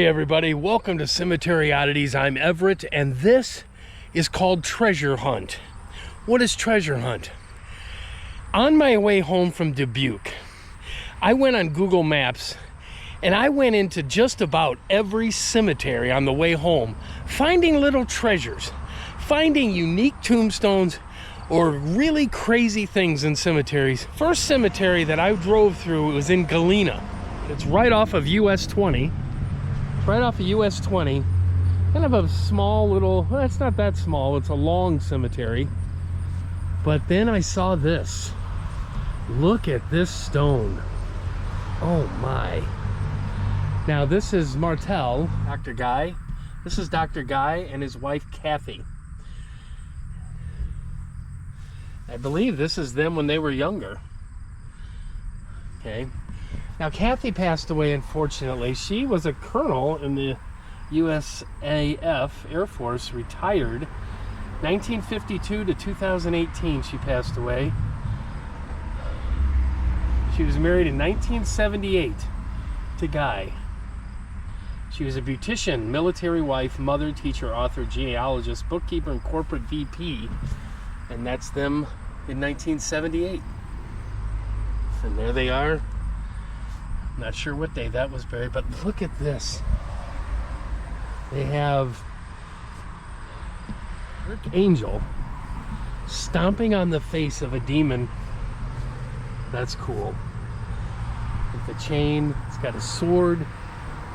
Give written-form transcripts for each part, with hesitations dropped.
Hey everybody, welcome to Cemetery Oddities. I'm Everett, and this is called Treasure Hunt. What is Treasure Hunt? On my way home from Dubuque, I went on Google Maps and I went into just about every cemetery on the way home, finding little treasures, finding unique tombstones or really crazy things in cemeteries. First cemetery that I drove through was in Galena. It's right off of US 20. Right off of US 20. Kind of a small little, well, it's not that small, it's a long cemetery. But then I saw this. Look at this stone. Oh my. Now this is Martel, Dr. Guy. This is Dr. Guy and his wife Kathy. I believe this is them when they were younger. Okay. Now Kathy passed away, unfortunately. She was a colonel in the USAF Air Force, retired 1952 to 2018. She passed away. She was married in 1978 to Guy. She was a beautician, military wife, mother, teacher, author, genealogist, bookkeeper, and corporate VP. And that's them in 1978. And there they are. Not sure what day that was buried, but look at this. They have Archangel stomping on the face of a demon. That's cool. With the chain, it's got a sword,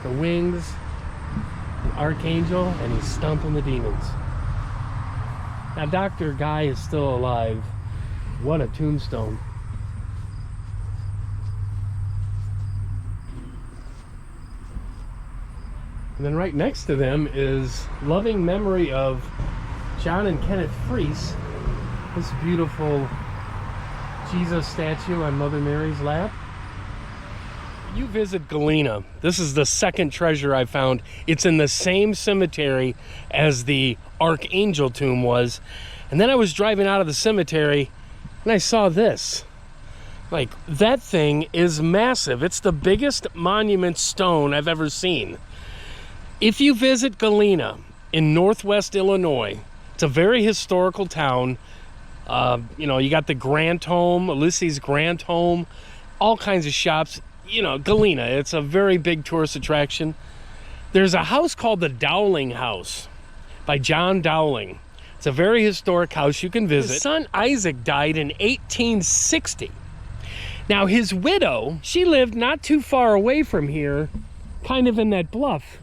the wings, an archangel, and he's stomping the demons. Now Dr. Guy is still alive. What a tombstone. And then right next to them is loving memory of John and Kenneth Freese. This beautiful Jesus statue on Mother Mary's lap. You visit Galena. This is the second treasure I found. It's in the same cemetery as the Archangel tomb was. And then I was driving out of the cemetery and I saw this. Like, that thing is massive. It's the biggest monument stone I've ever seen. If you visit Galena in northwest Illinois, it's a very historical town. You know, you got the Grant Home, Ulysses Grant Home, all kinds of shops. You know, Galena, it's a very big tourist attraction. There's a house called the Dowling House by John Dowling. It's a very historic house you can visit. His son Isaac died in 1860. Now his widow, she lived not too far away from here, kind of in that bluff.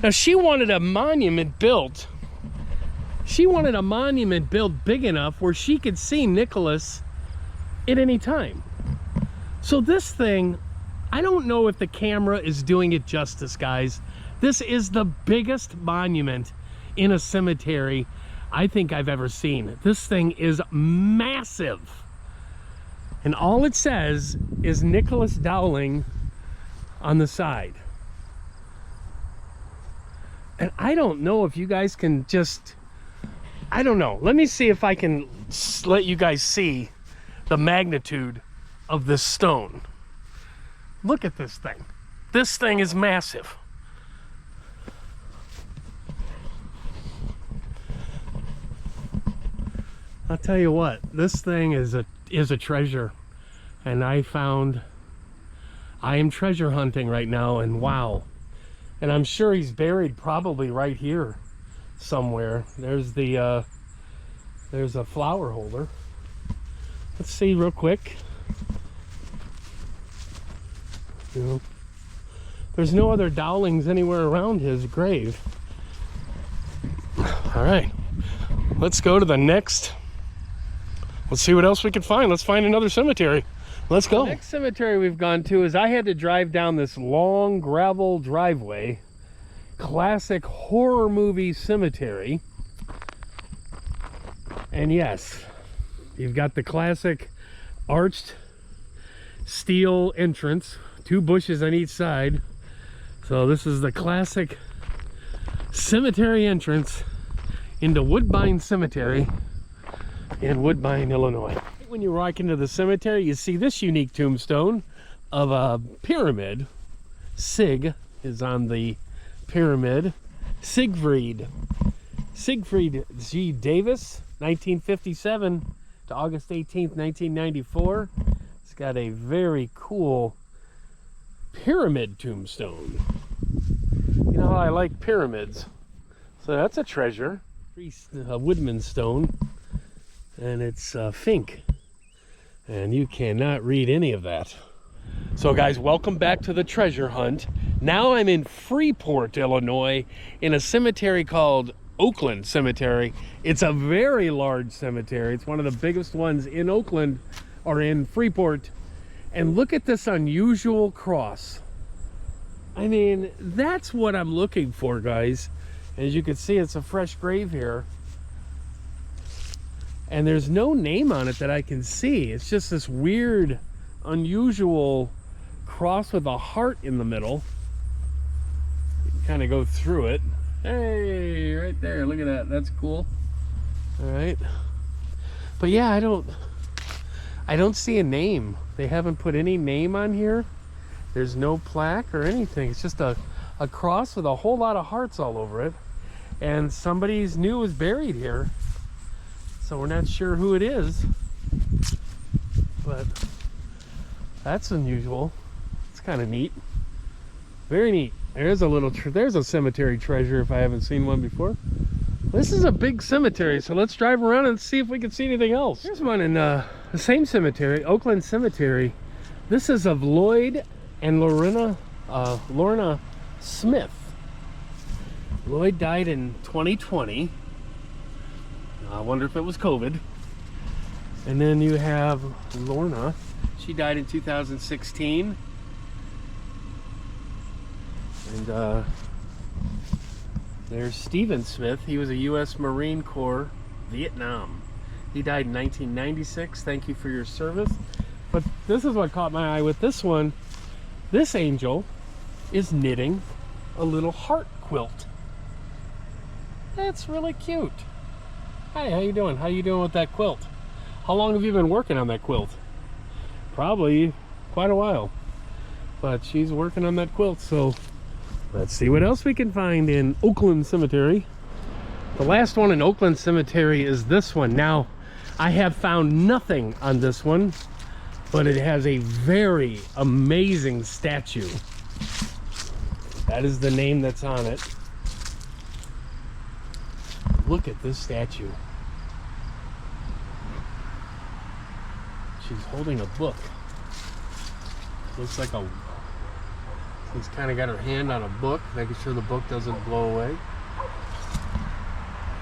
Now she wanted a monument built. She wanted a monument built big enough where she could see Nicholas at any time. So this thing, I don't know if the camera is doing it justice, guys. This is the biggest monument in a cemetery I think I've ever seen. This thing is massive. And all it says is Nicholas Dowling on the side. And I don't know if you guys can just, I don't know. Let me see if I can let you guys see the magnitude of this stone. Look at this thing. This thing is massive. I'll tell you what, this thing is a treasure. And I am treasure hunting right now, and wow. And I'm sure he's buried probably right here somewhere. There's a flower holder. Let's see real quick. You know, there's no other Dowlings anywhere around his grave. All right, let's go to the next. Let's see what else we can find. Let's find another cemetery. Let's go. The next cemetery we've gone to is I had to drive down this long gravel driveway. Classic horror movie cemetery. And yes, you've got the classic arched steel entrance, 2 bushes on each side. So this is the classic cemetery entrance into Woodbine Cemetery in Woodbine, Illinois. When you walk into the cemetery, you see this unique tombstone of a pyramid. Sig is on the pyramid. Siegfried G. Davis, 1957 to August 18th, 1994. It's got a very cool pyramid tombstone. You know how I like pyramids. So that's a treasure. A woodman stone. And it's Fink. And you cannot read any of that. So guys, welcome back to the treasure hunt. Now I'm in Freeport, Illinois, in a cemetery called Oakland Cemetery. It's a very large cemetery. It's one of the biggest ones in Oakland, or in Freeport. And look at this unusual cross. I mean, that's what I'm looking for, guys. As you can see, it's a fresh grave here. And there's no name on it that I can see. It's just this weird, unusual cross with a heart in the middle. You can kind of go through it. Hey, right there, look at that. That's cool. All right. But yeah, I don't see a name. They haven't put any name on here. There's no plaque or anything. It's just a cross with a whole lot of hearts all over it. And somebody's new was buried here. So we're not sure who it is. But that's unusual. It's kind of neat. Very neat. There's a cemetery treasure if I haven't seen one before. This is a big cemetery, so let's drive around and see if we can see anything else. Here's one in the same cemetery, Oakland Cemetery. This is of Lloyd and Lorna Smith. Lloyd died in 2020. I wonder if it was COVID. And then you have Lorna. She died in 2016. And there's Stephen Smith. He was a U.S. Marine Corps, Vietnam. He died in 1996. Thank you for your service. But this is what caught my eye with this one. This angel is knitting a little heart quilt. That's really cute. Hi, how you doing? How you doing with that quilt? How long have you been working on that quilt? Probably quite a while. But she's working on that quilt, so let's see what else we can find in Oakland Cemetery. The last one in Oakland Cemetery is this one. Now, I have found nothing on this one, but it has a very amazing statue. That is the name that's on it. Look at this statue. She's holding a book. Looks like she's kind of got her hand on a book, making sure the book doesn't blow away.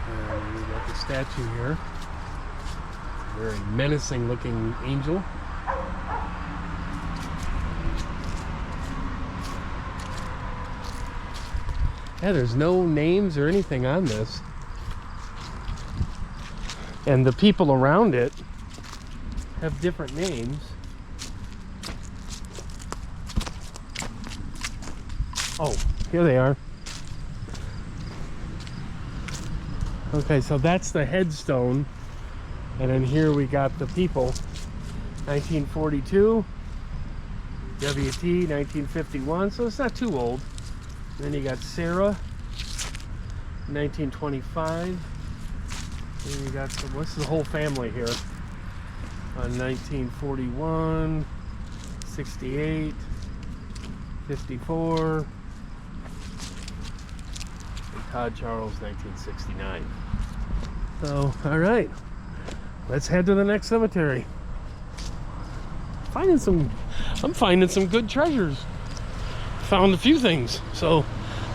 And we got the statue here. Very menacing looking angel. Yeah, there's no names or anything on this. And the people around it have different names. Oh, here they are. Okay, so that's the headstone. And then here we got the people. 1942, WT, 1951, so it's not too old. And then you got Sarah, 1925. And you got what's the whole family here? 1941, 68, 54, and Todd Charles, 1969. So, all right, let's head to the next cemetery. I'm finding some good treasures. Found a few things, so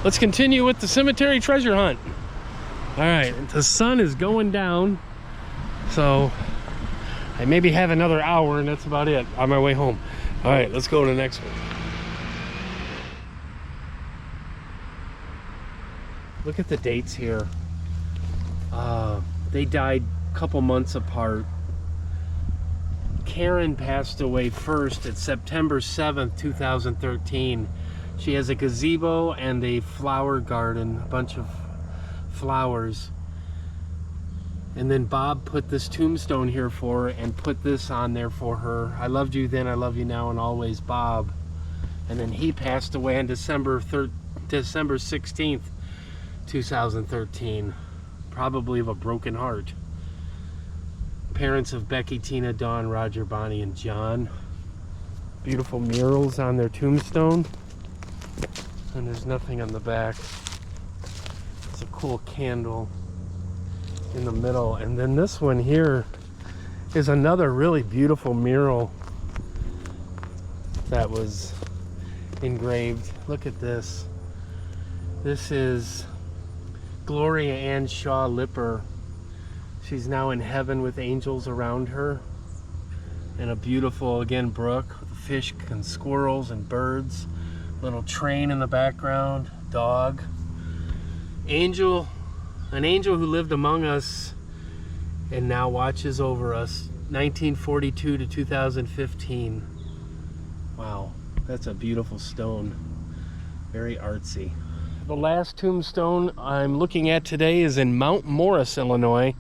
let's continue with the cemetery treasure hunt. All right, the sun is going down, so I maybe have another hour, and that's about it on my way home. All right, let's go to the next one. Look at the dates here. They died a couple months apart. Karen passed away first at September 7th, 2013. She has a gazebo and a flower garden, a bunch of flowers. And then Bob put this tombstone here for her and put this on there for her. I loved you then, I love you now and always, Bob. And then he passed away on December December 16th, 2013. Probably of a broken heart. Parents of Becky, Tina, Dawn, Roger, Bonnie, and John. Beautiful murals on their tombstone. And there's nothing on the back. It's a cool candle in the middle. And then this one here is another really beautiful mural that was engraved. Look at this. This is Gloria Ann Shaw Lipper. She's now in heaven with angels around her. And a beautiful, again, brook with fish and squirrels and birds. Little train in the background, dog. Angel, an angel who lived among us and now watches over us, 1942 to 2015. Wow, that's a beautiful stone. Very artsy. The last tombstone I'm looking at today is in Mount Morris, Illinois.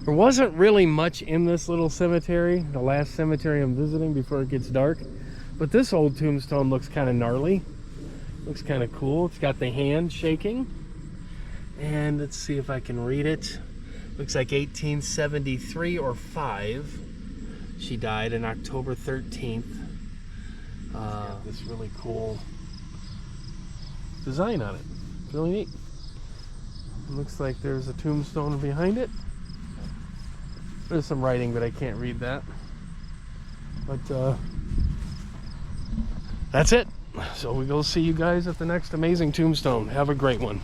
There wasn't really much in this little cemetery, the last cemetery I'm visiting before it gets dark. But this old tombstone looks kind of gnarly. Looks kind of cool. It's got the hand shaking. And let's see if I can read it. Looks like 1873 or 5. She died on October 13th. This really cool design on it. It's really neat. It looks like there's a tombstone behind it. There's some writing, but I can't read that. But that's it. So we go see you guys at the next amazing tombstone. Have a great one.